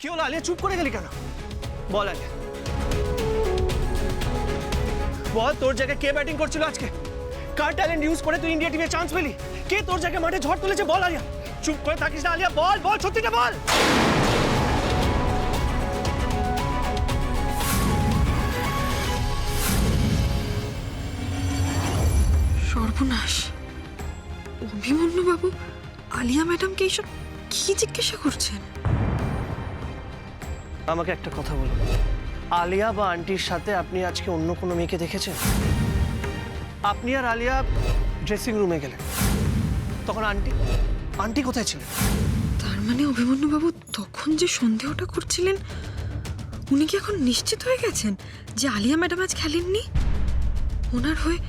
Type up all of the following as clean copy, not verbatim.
কি হলো আলিয়া, চুপ করে গেলি কেন? বল আলিয়া, বল তোর জায়গায় কে ব্যাটিং করছিল আজকে? কার ট্যালেন্ট ইউজ করে তুই ইন্ডিয়া টিমে চান্স পেলি? কে তোর জায়গায় মাঠে ঝড় তুলেছে? বল আলিয়া, চুপ করে থাকিস না আলিয়া, বল বল, সত্যিটা বল। সর্বনাশ, অভিমন্যু বাবু আলিয়া ম্যাডামকে এইসব কি জিজ্ঞাসা করছেন? আমাকে একটা কথা বলুন, আলিয়া বা আন্টির সাথে আপনি আজকে অন্য কোনো মেয়েকে দেখেছেন? আপনি আর আলিয়া ড্রেসিং রুমে গেলেন, তখন আন্টি আন্টি কোথায় ছিলেন? তার মানে অভিমন্যু বাবু তখন যে সন্দেহটা করছিলেন, উনি কি এখন নিশ্চিত হয়ে গেছেন যে আলিয়া ম্যাডাম আজ খেলেননি? ওনার হয়ে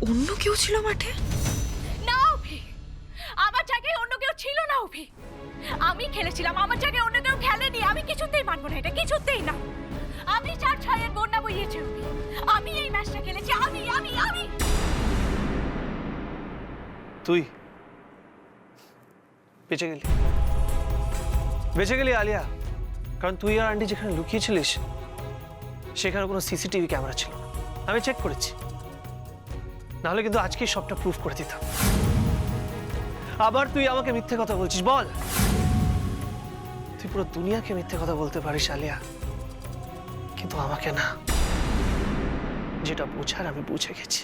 অন্য কেউ ছিল মাঠে? না অভি, আমার জায়গায় অন্য কেউ ছিল না অভি। আমি খেলেছিলাম, আমার জায়গায় অন্য কেউ খেলেনি। আমি কিছুতেই মানবো না, এটা কিছুতেই না। আমি 4-6-এর বন্যা বইয়েছি অভি। আমি এই ম্যাচটা খেলেছি, আমি আমি আমি তুই বেঁচে গেলি, বেঁচে গেলি আলিয়া, কারণ তুই আর আন্টি যেখানে লুকিয়েছিলিস সেখানে কোনো সিসিটিভি ক্যামেরা ছিল না। আমি চেক করেছি, নাহলে কিন্তু আজকেই সবটা প্রুফ করে দিতাম। আবার তুই আমাকে মিথ্যে কথা বলছিস। বল, তুই পুরো দুনিয়াকে মিথ্যে কথা বলতে পারিস আলিয়া, কিন্তু আমাকে না। যেটা বোঝার আমি বুঝে গেছি,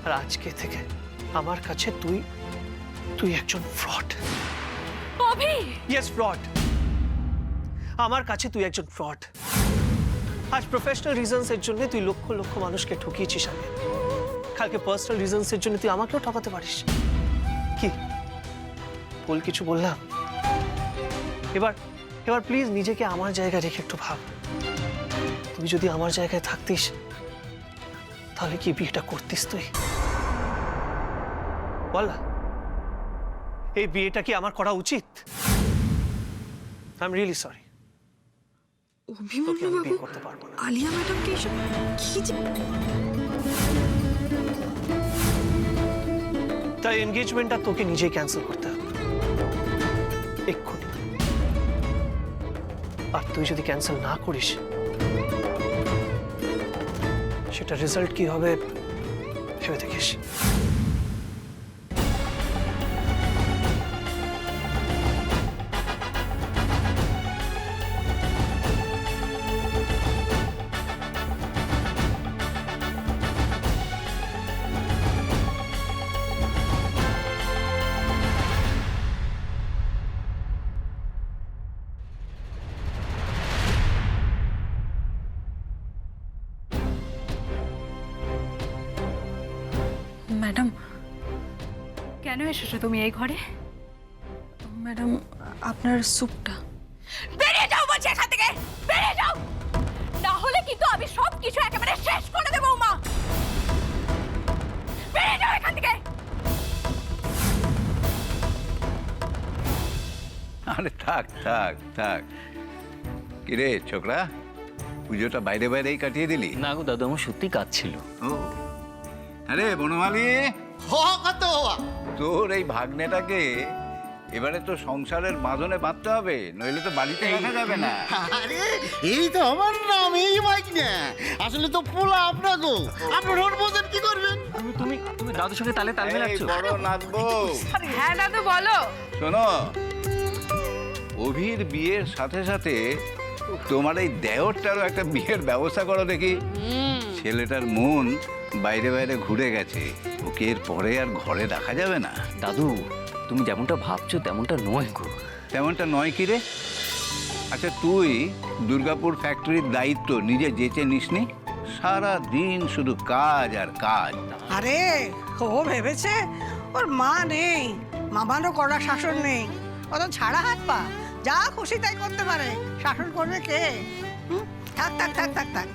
আর আজকে থেকে আমার কাছে তুই তুই একজন ফ্রড। অভি, ইয়েস, ফ্রড। আমার কাছে তুই একজন ফ্রড। আজ প্রফেশনাল রিজনস এর জন্য তুই লক্ষ লক্ষ মানুষকে ঠকিয়েছিস আমি, কালকে পার্সোনাল রিজনস এর জন্য তুই আমাকেও ঠকাতে পারিস। কি ভুল কিছু বললাম? এবার এবার প্লিজ নিজেকে আমার জায়গায় রেখে একটু ভাব। তুই যদি আমার জায়গায় থাকতিস তাহলে কি বিয়েটা করতিস তুই? বল না, এই বিয়েটা কি আমার করা উচিত? I am really sorry, Abhimanyu বাবু বিয়ে করতে পারবো না। আলিয়া ম্যাডামকে এইসব কি তাই এনগেজমেন্টটা তোকে নিজেই ক্যান্সেল করতে হবে এক্ষুনি। আর তুই যদি ক্যান্সেল না করিস, সেটা রেজাল্ট কি হবে ভেবে দেখিস। ম্যাডাম, কেন এসেছো তুমি এই ঘরে? ম্যাডাম আপনার স্যুপটা। বেরিয়ে যাও বলছি এখান থেকে, বেরিয়ে যাও, না হলে কিন্তু আমি সব কিছু একেবারে শেষ করে দেবো। মা, বেরিয়ে যাও এখান থেকে। আরে থাক থাক থাক। কিরে ছোকরা, পুজোটা বাইরে বাইরেই কাটিয়ে দিলি? না গো দাদু, আমার সত্যি কাজ ছিল। ও আরে বনমালী, কত তোর এই ভাগ্নেটাকে এবারে তো সংসারের বাঁধনে বাঁধতে হবে, নইলে তো বাড়িতে রাখা যাবে না। আরে এই তো আমার নাম, এই মাইক না, আসলে তো পোলা আপনাকে। আপনার ওর বোঝেন কি করবেন? তুমি তুমি দাদুর সঙ্গে তালে তাল এই মেলাচ্ছ? বড় নাচবো। হ্যাঁ দাদু বলো। শোনো, অভির বিয়ের সাথে সাথে তোমার এই দেওরটারও একটা বিয়ের ব্যবস্থা করো দেখি। ছেলেটার মন বাইরে বাইরে ঘুরে গেছে, ওকে এর পরে আর ঘরে রাখা যাবে না। দাদু, তুমি যেমনটা ভাবছো তেমনটা নয় গো। তেমনটা নয় কি রে? আচ্ছা তুই দুর্গাপুর ফ্যাক্টরির দায়িত্ব নিজে যেচে নিসনি? সারা দিন শুধু কাজ আর কাজ। আরে ও ভেবেছে ওর মা নেই, মামারও কড়া শাসন নেই, ও তো ছাড়া হাত পা, যা খুশি তাই করতে পারে। শাসন করবে কে? থাক থাক থাক থাক থাক,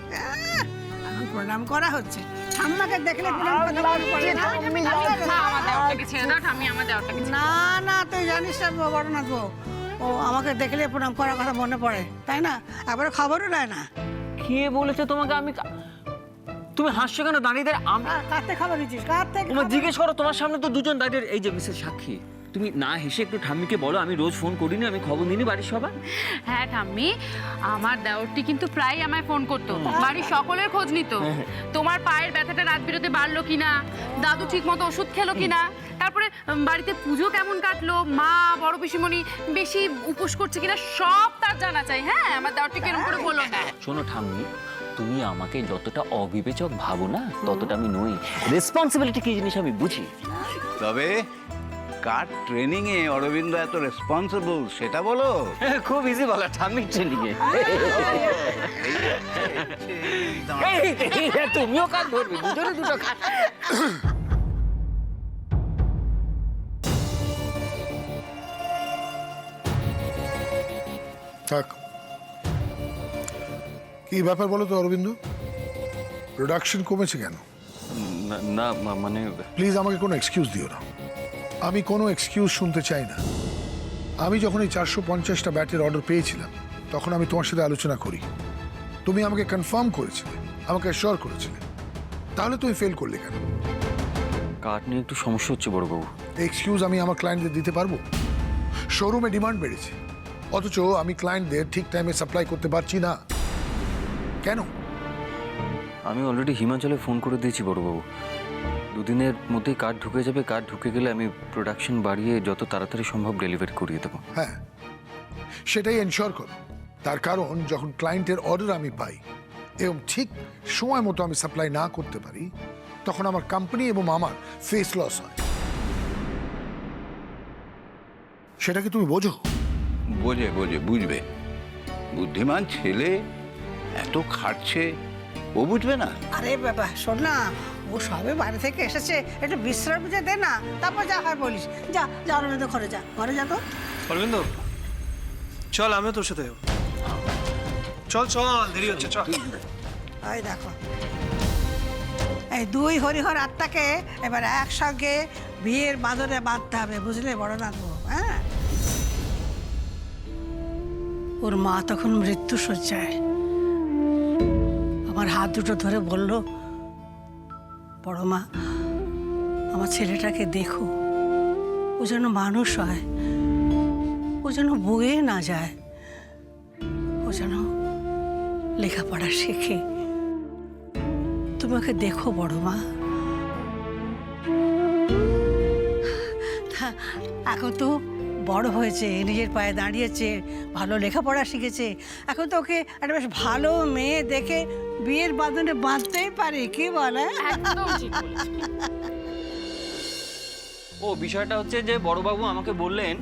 এখন প্রণাম করা হচ্ছে। ঠাম্মাকে দেখলে প্রণাম করতে মনে পড়ে না? না না, তুই জানিস না বড় নাচবো, ও আমাকে দেখলে প্রণাম করার কথা মনে পড়ে, তাই না? একবার খবরও নেয় না। কে বলেছে তোমাকে? আমি তুমি হাসছো কেন দাঁড়িয়ে? কার থেকে খবর দিচ্ছিস? কার থেকে? তোমার জিজ্ঞেস করো, তোমার সামনে তো দুজন দাঁড়িয়ে। এই যে মিসেস সাক্ষী, তুমি না হেসে একটু ঠাম্মিকে বলো আমি রোজ ফোন করিনি, আমি খবর নিইনি বাড়ির সবার। হ্যাঁ ঠাম্মি, আমার দেওরটি কিন্তু প্রায় আমায় ফোন করতো, বাড়ির সকলের খোঁজ নিত। তোমার পায়ের ব্যথাটা রাত বিরতে বাড়লো কিনা, দাদু ঠিক মতো ওষুধ খেলো কিনা, তারপরে বাড়িতে পুজো কেমন কাটলো, মা বড় পিসিমণি বেশি উপোস করছে কিনা, সব তার জানা চাই। হ্যাঁ, আমার দেওরটিকে এরকম করে বলো না। শোনো ঠাম্মি, তুমি আমাকে যতটা অবিবেচক ভাবো না ততটা আমি নই। রেসপন্সিবিলিটি কি জিনিস আমি বুঝি। তবে কার ট্রেনিং এ অরবিন্দ এত রেসপন্সিবল সেটা বলো। খুব ইজি বলা, ঠাম্মির ট্রেনিং এ। তুমিও কাজ ধরবে, দুজনে দুটো কাজ। থাক, কি ব্যাপার বলো তো অরবিন্দ, প্রোডাকশন কমেছে কেন? না মানে প্লিজ আমাকে কোনো এক্সকিউজ দিও না, আমি কোনো এক্সকিউজ শুনতে চাই না। আমি যখন এই 450টা ব্যাটের অর্ডার পেয়েছিলাম তখন আমি তোমার সাথে আলোচনা করি, তুমি আমাকে কনফার্ম করেছিলে, আমাকে অ্যাশিওর করেছিলে, তাহলে তুমি ফেল করলে কেন? কাঠ নিয়ে একটু সমস্যা হচ্ছে বড়বাবু। এক্সকিউজ আমি আমার ক্লায়েন্টদের দিতে পারবো? শোরুমে ডিমান্ড বেড়েছে, অথচ আমি ক্লায়েন্টদের ঠিক টাইমে সাপ্লাই করতে পারছি না কেন? আমি অলরেডি হিমাচলে ফোন করে দিয়েছি বড়বাবু, দুদিনের মধ্যেই কার্ড ঢুকে যাবে। কার্ড ঢুকে গেলে আমি প্রোডাকশন বাড়িয়ে যত তাড়াতাড়ি সম্ভব ডেলিভারি করিয়ে দেবো। হ্যাঁ, সেটাই এনশিওর করো। তার কারণ যখন ক্লায়েন্টের অর্ডার আমি পাই এবং ঠিক সময় মতো আমি সাপ্লাই না করতে পারি তখন আমার কোম্পানি এবং আমার ফেস লস হয়। সেটা কি তুমি বোঝো? বুঝবে। বুদ্ধিমান ছেলে এত খাটছে, ও বুঝবে না? আরে বাবা শোন না, ও সবে বাড়ি থেকে এসেছে, একটু বিশ্রাম নিতে দে না, তারপর যা হয় বলিস। যা যা অরবিন্দ, ঘরে যা, ঘরে যা তো। অরবিন্দ চল, আমিও তোর সাথে যাবো। চল চল, দেরি হচ্ছে, চল। এই দেখো, এই দুই হরিহর আত্মাকে এবার একসঙ্গে বিয়ের বাঁধনে বাঁধতে হবে, বুঝলে বড় নাথ? হ্যাঁ, ওর মা তখন মৃত্যু শয্যায়, আমার হাত দুটো ধরে বলল, বড় মা আমার ছেলেটাকে দেখো, ও যেন মানুষ হয়, ও যেন বয়ে না যায়, ও যেন লেখাপড়া শেখে, তুমি ওকে দেখো বড় মা। এখন তো বড় হয়েছে, নিজের পায়ে দাঁড়িয়েছে, ভালো লেখাপড়া শিখেছে, এখন তো ওকে একটা বেশ ভালো মেয়ে দেখে বিয়ের বাঁধনে বাঁধতেই পারে, কি বলে? একদম ঠিক বলেছো। ও বিষয়টা হচ্ছে যে বড়বাবু আমাকে বললেন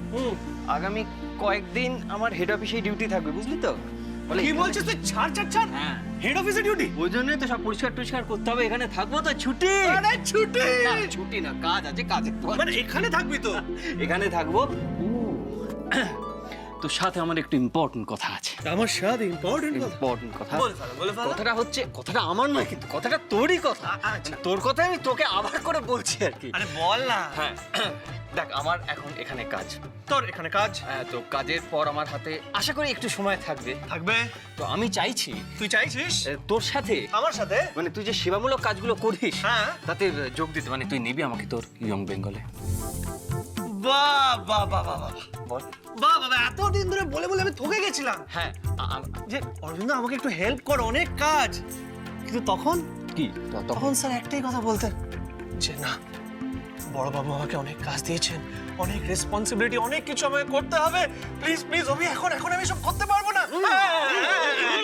আগামী কয়েকদিন আমার হেড অফিসে ডিউটি থাকবে, বুঝলি তো? বলে কি বলছিস তুই? ছাড় ছাড় ছাড়, হ্যাঁ, হেড অফিসে ডিউটি? ওই জন্যই তো সব পরিষ্কার টরিষ্কার করতে হবে। এখানে থাকবো তো ছুটি। আরে ছুটি? না, ছুটি না, কাজ আছে, কাজের তো মানে এখানে থাকবি তো? এখানে থাকবো। তো সাথে আমার একটু ইম্পর্টেন্ট কথা আছে। আমার সাথে ইম্পর্টেন্ট কথা? ইম্পর্টেন্ট কথা। বলে ফেলো। কথাটা হচ্ছে, কথাটা আমার নয় কিন্তু, কথাটা তোরই কথা। আচ্ছা। তোর কথা আমি তোকে আবার করে বলছি আর কি। আরে বল না। হ্যাঁ, দেখ আমার এখন এখানে কাজ, তোর এখানে কাজ? হ্যাঁ, তো কাজের পর আমার হাতে আশা করি একটু সময় থাকবে। থাকবে? তো আমি চাইছি তুই চাইছিস তোর সাথে, আমার সাথে? মানে তুই যে সেবামূলক কাজগুলো করিস হ্যাঁ। তাতে যোগ দিতে, মানে তুই নিবি আমাকে তোর ইয়ং বেঙ্গলে। বাহ বাহ বাহ বাহ বাহ বল। বাহ বাবা, এতদিন ধরে বলে বলে আমি থকে গেছিলাম হ্যাঁ, যে অরবিন্দ আমাকে একটু হেল্প কর, অনেক কাজ। কিন্তু তখন কি তখন স্যার একটাই কথা বলতেন যে না, বড়বাবু আমাকে অনেক কাজ দিয়েছেন, অনেক রেসপন্সিবিলিটি, অনেক কিছু আমাকে করতে হবে, প্লিজ প্লিজ অভি, এখন আমি সব করতে পারবো না।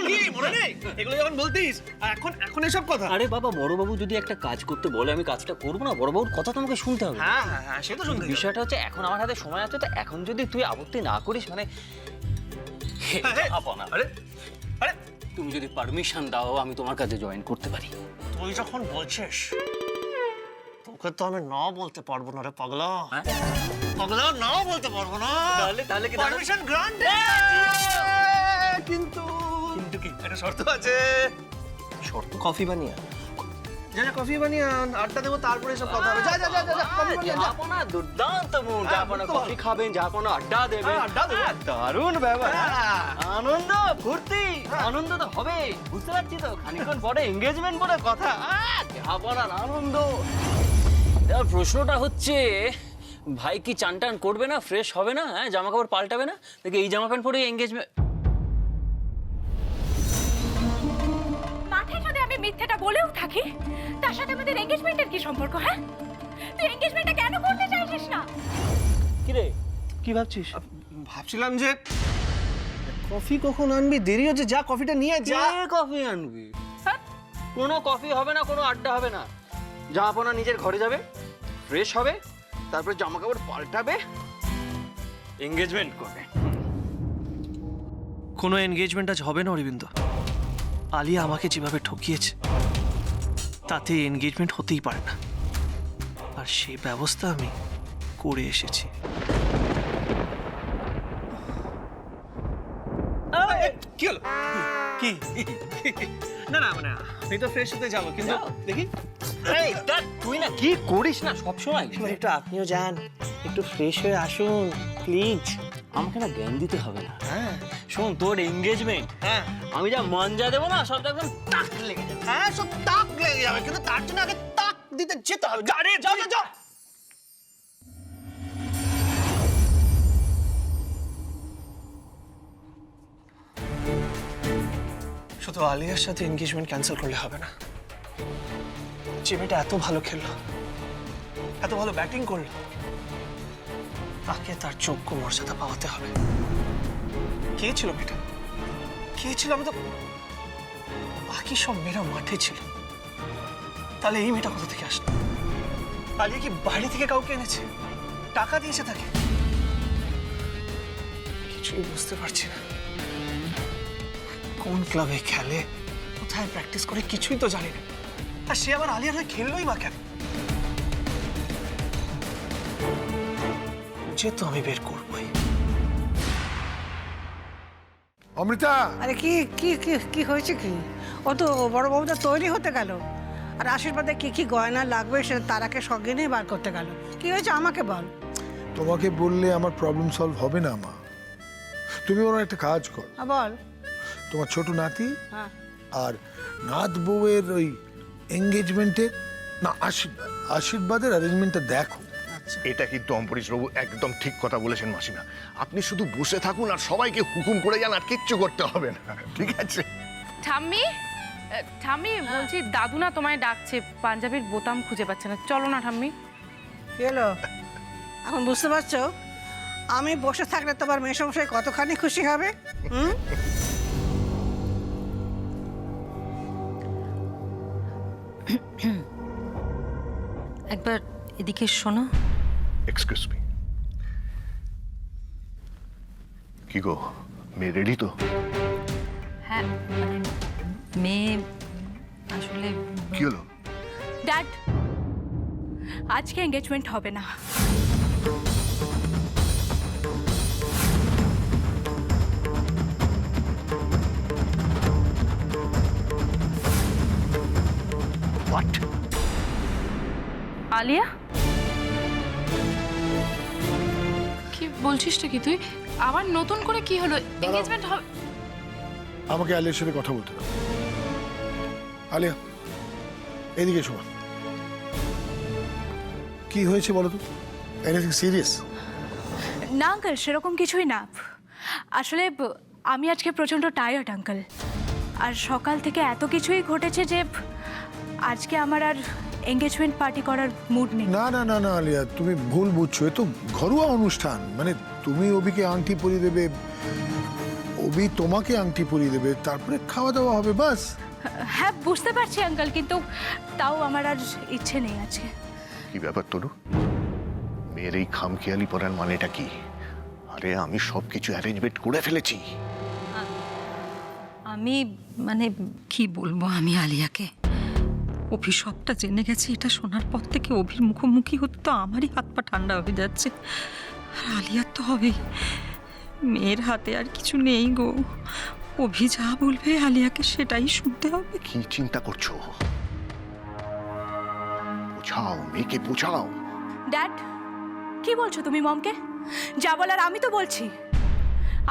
কি মনে নেই এগুলো যখন বলতিস? আর এখন এসব কথা? আরে বাবা, বড়বাবু যদি একটা কাজ করতে বলে আমি কাজটা করবো না? বড়বাবুর কথা তো আমাকে শুনতে হবে। হ্যাঁ হ্যাঁ হ্যাঁ, সে তো শুনতে বিষয়টা হচ্ছে এখন আমার হাতে সময় আছে, তো এখন যদি তুই আপত্তি না করিস, মানে আপনা, আরে আরে তুমি যদি পারমিশন দাও আমি তোমার কাছে জয়েন করতে পারি। তুই যখন বলছিস, তোকে তো আমি না বলতে পারবো না রে পাগলা। পাগলা, না বলতে পারবো না। তাহলে কি? Permission granted. কিন্তু কি একটা শর্ত আছে। শর্ত? কফি বানিয়ে যা, কফি বানিয়ে আড্ডা দেবো, তারপরে সব কথা হবে। যা যা যা যা, কফি বানিয়ে যা। যাবো না, দুর্দান্ত মুড। যাবো না, কফি খাবেন, যাবো না, আড্ডা দেবেন। হ্যাঁ, আড্ডা দেবো। দারুণ ব্যাপার। আনন্দ ফুর্তি, আনন্দ তো হবে, বুঝতে পারছি তো। খানিকক্ষণ পরে এঙ্গেজমেন্ট বলে কথা, যাবো না, আনন্দ। প্রশ্নটা হচ্ছে ভাই কি চান টান করবে না, ফ্রেশ হবে না, হ্যাঁ জামা কাপড় পাল্টাবে না? দেখি এই জামা প্যান্ট পরে এঙ্গেজমেন্ট। মাঠে যদি আমি মিথ্যেটা বলেও থাকি, তার সাথে আমাদের এঙ্গেজমেন্টের কি সম্পর্ক? হ্যাঁ, তুই এঙ্গেজমেন্টটা কেন করতে চাইছিস না? কি রে, কি ভাবছিস? ভাবছিলাম যে কফি কখন আনবি, দেরি হচ্ছে, যা কফিটা নিয়ে যা। কফি আনবি? হ্যাঁ, কোনো কফি হবে না, কোনো আড্ডা হবে না। জামাপনা নিজের ঘরে যাবে, ফ্রেশ হবে, তারপরে জামা কাপড় পাল্টাবে, এঙ্গেজমেন্ট করবে। কোনো এনগেজমেন্ট আজ হবে না অরবিন্দ। আলিয়া আমাকে যেভাবে ঠকিয়েছে তাতে এনগেজমেন্ট হতেই পারে না, আর সেই ব্যবস্থা আমি করে এসেছি। কি হলো? কি না না, মানে আমি তো ফ্রেশ হতে যাবো, কিন্তু দেখি তুই না কি করিস না সব সময়। একটু আপনিও যান, একটু ফ্রেশ হয়ে আসুন প্লিজ। আমাকে না জ্ঞান দিতে হবে না। হ্যাঁ শোন, তোর এঙ্গেজমেন্ট, হ্যাঁ আমি যা মঞ্জা দেবো না, সব একদম টাক লেগে যাবে। হ্যাঁ, সব তাক লেগে যাবে, কিন্তু তার জন্য আগে তাক দিতে যেতে হবে। যা রে, যা যা যা। শুধু আলিয়ার সাথে এনগেজমেন্ট ক্যান্সেল করলে হবে না। যে মেয়েটা এত ভালো খেললো, এত ভালো ব্যাটিং করলো, তাকে তার যোগ্য মর্যাদা পাওয়াতে হবে। কে ছিল মেয়েটা? কে ছিল? আমি তো, বাকি সব মেয়েরা মাঠে ছিল, তাহলে এই মেয়েটা কোথা থেকে আসলো? আলিয়া কি বাড়ি থেকে কাউকে এনেছে, টাকা দিয়েছে তাকে? কিছুই বুঝতে পারছি না। কোন ক্লাবে খেলে, কোথায় প্র্যাকটিস করে, কিছুই তো জানি না। আর সে আবার আলিয়ার হয়ে খেললোই বা কেন? যে তো আমি বের করবই। অমৃতা, আরে কি কি কি কি হয়েছে কি? ও তো বড় বাবুটা তৈরি হতে গেল, আর আশীর্বাদে কি কি গয়না লাগবে সে তারাকে সঙ্গে নিয়ে বার করতে গেল। কি হয়েছে আমাকে বল। তোমাকে বললে আমার প্রবলেম সলভ হবে না মা। তুমি ওর একটা কাজ কর, বল। তোমার ছোট নাতি হ্যাঁ, আর নাত বউয়ের ওই এঙ্গেজমেন্টের না আশীর্বাদের অ্যারেঞ্জমেন্টটা দেখো। এটা কিন্তু অম্বরীশবাবু একদম ঠিক কথা বলেছেন মাসিমা। আপনি শুধু বসে থাকুন আর সবাইকে হুকুম করে যান, আর কিচ্ছু করতে হবে না, ঠিক আছে? ঠাম্মি, ঠাম্মি বলছি দাদু না তোমায় ডাকছে, পাঞ্জাবির বোতাম খুঁজে পাচ্ছে না, চলো না ঠাম্মি। কি হলো এখন বুঝতে পারছো? আমি বসে থাকলে তোমার মেসমশাই কতখানি খুশি হবে। হুম, একবার এদিকে শোনো। Excuse me. কি গো, মেয়ে রেডি তো? হ্যাঁ, মানে মেয়ে আসলে কি হলো? ড্যাড, আজকে এঙ্গেজমেন্ট হবে না। হোয়াট? আলিয়া, কি বলছিসটা কি তুই? আবার নতুন করে কি হলো? এঙ্গেজমেন্ট হবে? আমাকে আলিয়ার সাথে কথা বলতে দাও। আলিয়া, এদিকে শোনো। কি হয়েছে বলো তো? Anything serious? না আঙ্কেল, সেরকম কিছুই না। আসলে আমি আজকে প্রচণ্ড টায়ার্ড আঙ্কেল, আর সকাল থেকে এত কিছুই ঘটেছে যে আজকে আমার আর এঙ্গেজমেন্ট পার্টি করার মুড নেই। না না না না আলিয়া, তুমি ভুল বুঝছো। এ তো ঘরোয়া অনুষ্ঠান, মানে তুমি অবিকে আংটি পরিয়ে দেবে, অবি তোমাকে আংটি পরিয়ে দেবে, তারপরে খাওয়া দাওয়া হবে, বাস। হ্যাঁ বুঝতে পারছি আঙ্কেল, কিন্তু তাও আমার আর ইচ্ছে নেই আজকে। কি ব্যাপার তনু? মেয়ের এই খামখেয়ালি পড়ার মানেটা কি? আরে আমি সবকিছু অ্যারেঞ্জমেন্ট করে ফেলেছি। আমি মানে কি বলবো আমি আলিয়াকে, অভি সবটা জেনে গেছে। এটা শোনার পর থেকে অভির মুখোমুখি হতে তো আমারই হাত পা ঠান্ডা হয়ে যাচ্ছে। আর আলিয়ার তো হবেই, মেয়ের হাতে আর কিছু নেই গো। অভি যা বলবে আলিয়াকে সেটাই শুনতে হবে। কি চিন্তা করছো? বোঝাও মেয়েকে, বোঝাও। ড্যাড, কি বলছো তুমি মমকে? যা বলার আমি তো বলছি।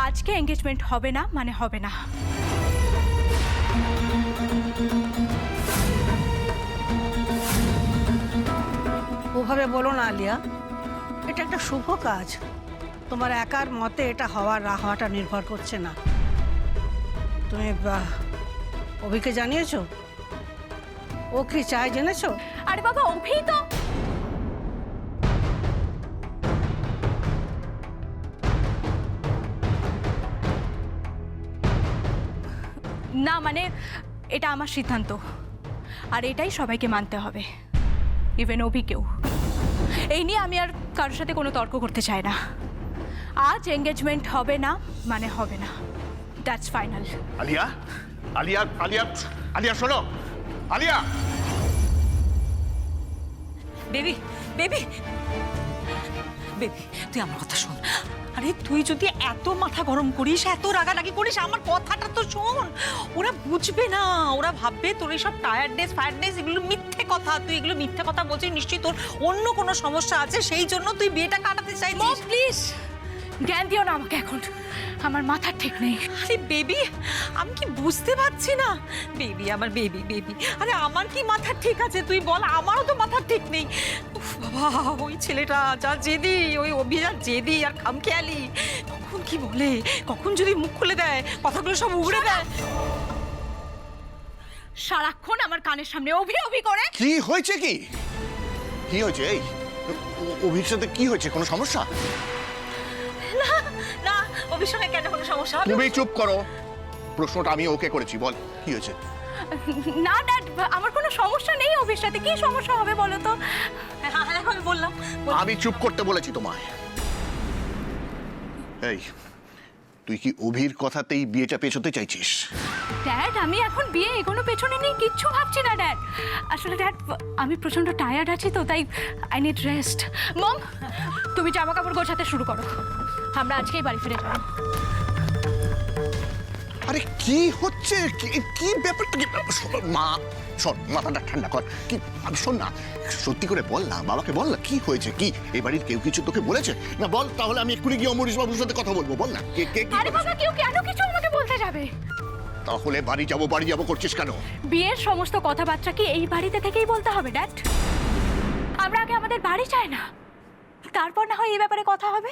আজকে এঙ্গেজমেন্ট হবে না মানে হবে না। ওভাবে বলো না আলিয়া, এটা একটা শুভ কাজ। তোমার একার মতে এটা হওয়ার না হওয়াটা নির্ভর করছে না। তুমি অভিকে জানিয়েছো? ও কি চায় জেনেছো? আরে বাবা, অভি তো না, মানে এটা আমার সিদ্ধান্ত, আর এটাই সবাইকে মানতে হবে, ইভেন অভিকেও। এই নিয়ে আমি আর কারোর সাথে কোনো তর্ক করতে চাই না। আজ এঙ্গেজমেন্ট হবে না মানে হবে না, দ্যাটস ফাইনাল। আলিয়া, আলিয়া, আলিয়া, আলিয়া শোনো, আলিয়া। বেবি বেবি বেবি, তুই আমার কথা শোন। আরে তুই যদি এত মাথা গরম করিস, এত রাগারাগি করিস, আমার কথাটা তো শোন। ওরা বুঝবে না, ওরা ভাববে তোর এইসব টায়ার্ডনেস ফায়ারনেস এগুলো মিথ্যে কথা। তুই এগুলো মিথ্যে কথা বলছিস, নিশ্চয়ই তোর অন্য কোনো সমস্যা আছে, সেই জন্য তুই বিয়েটা কাটাতে চাইছিস। প্লিজ জ্ঞান দিও না আমাকে, এখন আমার মাথা ঠিক নেই। আরে বেবি, আমি কি বুঝতে পারছি না? বেবি, আমার বেবি বেবি, আরে আমার কি মাথা ঠিক আছে তুই বল? আমারও তো মাথা ঠিক নেই। উফ বাবা, ওই ছেলেটা যা জেদি, ওই অভিযান জেদি আর খামখেয়ালি, কখন কি বলে, কখন যদি মুখ খুলে দেয়, কথাগুলো সব উড়ে দেয়। সারাক্ষণ আমার কানের সামনে অভি অভি করে। কি হয়েছে? কি কি হয়েছে? এই অভির সাথে কি হয়েছে? কোনো সমস্যা? না, অভির সঙ্গে কেন কোনো সমস্যা হবে? তুমি চুপ করো, প্রশ্নটা আমি ওকে করেছি। বল কি হয়েছে? না ড্যাড, আমার কোনো সমস্যা নেই অভির সাথে। কি সমস্যা হবে বলো তো? হ্যাঁ, আমি বললাম। আমি চুপ করতে বলেছি তোমায়। এই, তুই কি অভির কথাতেই বিয়েটা পেছোতে চাইছিস? ড্যাড, আমি এখন বিয়ে এগোনো পেছনে নিয়ে কিচ্ছু ভাবছি না ড্যাড। আসলে ড্যাড, আমি প্রচন্ড টায়ার্ড আছি তো, তাই আই নিড রেস্ট। মম, তুমি জামা কাপড় গোছাতে শুরু করো, আমরা আজকেই বাড়ি ফিরে যাবো। আরে কি হচ্ছে? কি ব্যাপারটা? কি মা, শোন, মাথাটা ঠান্ডা কর। কি শোন না, সত্যি করে বল না, বাবাকে বল না কি হয়েছে। কি এ বাড়ির কেউ কিছু তোকে বলেছে? না বল, তাহলে আমি এক্ষুনি গিয়ে অমরিশ বাবুর সাথে কথা বলবো। বল না, কে কে কি আরে বাবা, কেউ কেন কিছু আমাকে বলতে যাবে? তাহলে বাড়ি যাবো করছিস কেন? বিয়ের সমস্ত কথাবার্তা কি এই বাড়িতে থেকেই বলতে হবে ড্যাড? আমরা আগে আমাদের বাড়ি চাই না, তারপর না হয় এই ব্যাপারে কথা হবে।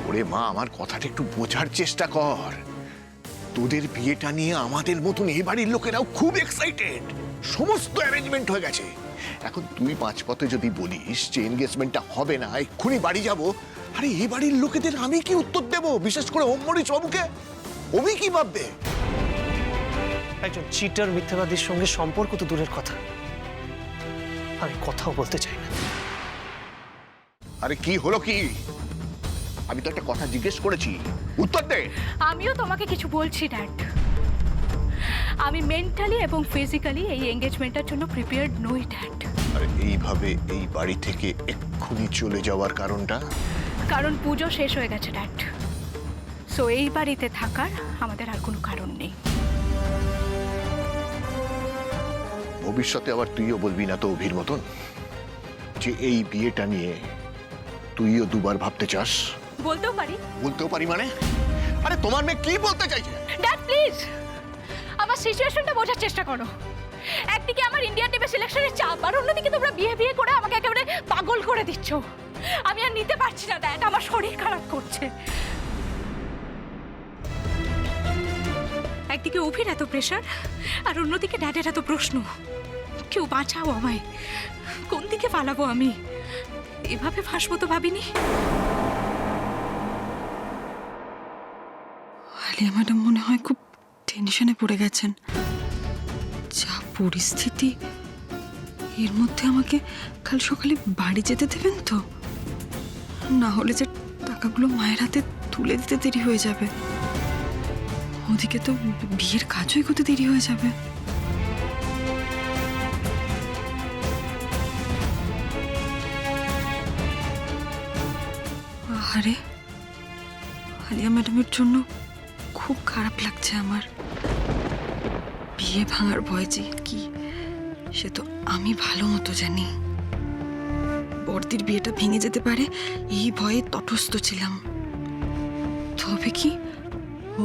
ওরে মা, আমার কথাটা একটু বোঝার চেষ্টা কর। তোদের বিয়েটা নিয়ে আমাদের মতন এই বাড়ির লোকেরাও খুব এক্সাইটেড। সমস্ত অ্যারেঞ্জমেন্ট হয়ে গেছে। এখন তুই পাঁচ পথে যদি বলিস যে এনগেজমেন্টটা হবে না, এক্ষুনি বাড়ি যাব, আরে এই বাড়ির লোকেদের আমি কি উত্তর দেব? বিশেষ করে অমরিশ বাবুকে অমি কি ভাববে? একজন চিটার মিথ্যাবাদীর সঙ্গে সম্পর্ক তো দূরের কথা, আমি কথাও বলতে চাই না। আরে কি হলো? কি আমি তো একটা কথা জিজ্ঞেস করেছি, উত্তর দে। আমিও তোমাকে কিছু বলছি ড্যাড। আমি মেন্টালি এবং ফিজিক্যালি এই এঙ্গেজমেন্টের জন্য প্রিপেয়ার্ড নই ড্যাড। আরে এইভাবে এই বাড়ি থেকে এক্ষুনি চলে যাওয়ার কারণটা? কারণ পুজো শেষ হয়ে গেছে ড্যাড, সো এই বাড়িতে থাকার আমাদের আর কোনো কারণ নেই। ভবিষ্যতে আবার তুইও বলবি না তো অভির মতন যে এই বিয়েটা নিয়ে তুইও দুবার ভাবতে চাস? বলতেও পারি। বলতেও পারি মানে? আরে তোমার মেয়ে কি বলতে চাইছে? ড্যাড প্লিজ, আমার সিচুয়েশনটা বোঝার চেষ্টা করো। একদিকে আমার ইন্ডিয়ান টিমে সিলেকশনের চাপ, আর অন্যদিকে তোমরা বিয়ে বিয়ে করে আমাকে একেবারে পাগল করে দিচ্ছ। আমি আর নিতে পারছি না ড্যাড, আমার শরীর খারাপ করছে। একদিকে অভির এত প্রেশার, আর অন্যদিকে ড্যাডের এত প্রশ্ন। কেউ বাঁচাও আমায়, কোন দিকে পালাবো আমি? এভাবে ফাঁসবো তো ভাবিনি। আলিয়া ম্যাডাম মনে হয় খুব টেনশনে পড়ে গেছেন। যা পরিস্থিতি, এর মধ্যে আমাকে কাল সকালে বাড়ি যেতে দেবেন তো? না হলে যে টাকাগুলো মায়ের হাতে তুলে দিতে দেরি হয়ে যাবে, ওদিকে তো বিয়ের কাজও এগোতে দেরি হয়ে যাবে। আরে আলিয়া ম্যাডামের জন্য খুব খারাপ লাগছে আমার। বিয়ে ভাঙার ভয় যে কি, সে তো আমি ভালো মতো জানি। বর্দির বিয়েটা ভেঙে যেতে পারে এই ভয়ে তটস্থ ছিলাম। তবে কি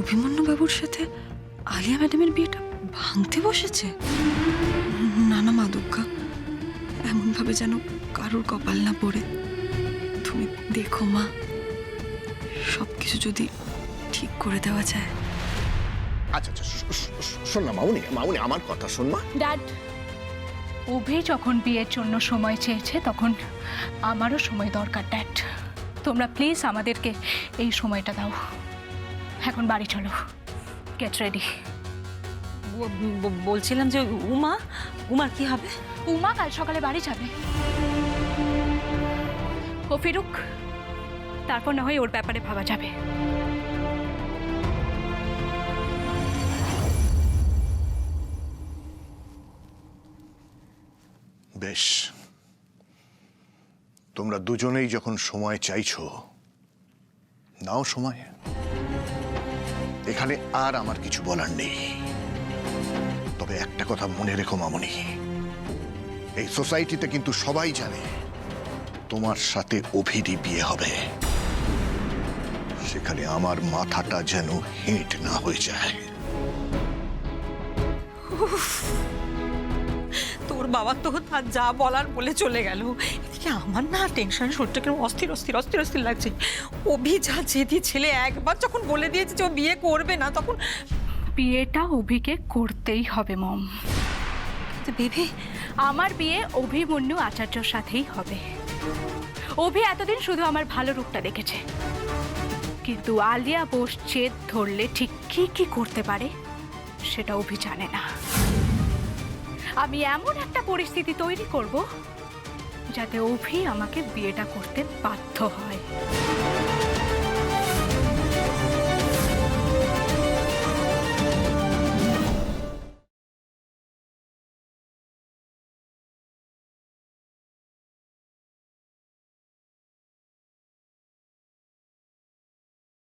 অভিমন্যু বাবুর সাথে আলিয়া ম্যাডামের বিয়েটা ভাঙতে বসেছে? না না মা দুর্গা, এমনভাবে যেন কারোর কপাল না পড়ে। তুমি দেখো মা, সব কিছু যদি ঠিক করে দেওয়া যায়। আচ্ছা আচ্ছা, শোন না মামুনি, মামুনি আমার কথা শোন মা। ড্যাড, অভি যখন বিয়ের জন্য সময় চেয়েছে তখন আমারও সময় দরকার ড্যাড। তোমরা প্লিজ আমাদেরকে এই সময়টা দাও। এখন বাড়ি চলো, গেট রেডি। বলছিলাম যে উমার কি হবে? উমা কাল সকালে বাড়ি যাবে। ও ফিরুক, তারপর না হয় ওর ব্যাপারে ভাবা যাবে। বেশ, তোমরা দুজনেই যখন সময় চাইছো, নাও সময়। এখানে আর আমার কিছু বলার নেই। তবে একটা কথা মনে রেখো মামুনি, এই সোসাইটিতে কিন্তু সবাই জানে তোমার সাথে অভিরই বিয়ে হবে। সেখানে আমার মাথাটা যেন হেঁট না হয়ে যায়। তোর বাবা তো তার যা বলার বলে চলে গেল। এদিকে আমার না টেনশন, শরীরটা কেমন অস্থির অস্থির অস্থির অস্থির লাগছে। অভি যা জেদি ছেলে, একবার যখন বলে দিয়েছে যে ও বিয়ে করবে না, তখন বিয়েটা অভিকে করতেই হবে মম। বেবি, আমার বিয়ে অভিমন্যু আচার্যর সাথেই হবে। অভি এতদিন শুধু আমার ভালো রূপটা দেখেছে, কিন্তু আলিয়া বোস জেদ ধরলে ঠিক কি কি করতে পারে সেটা অভি জানে না। আমি এমন একটা পরিস্থিতি তৈরি করব যাতে অভি আমাকে বিয়েটা করতে বাধ্য হয়।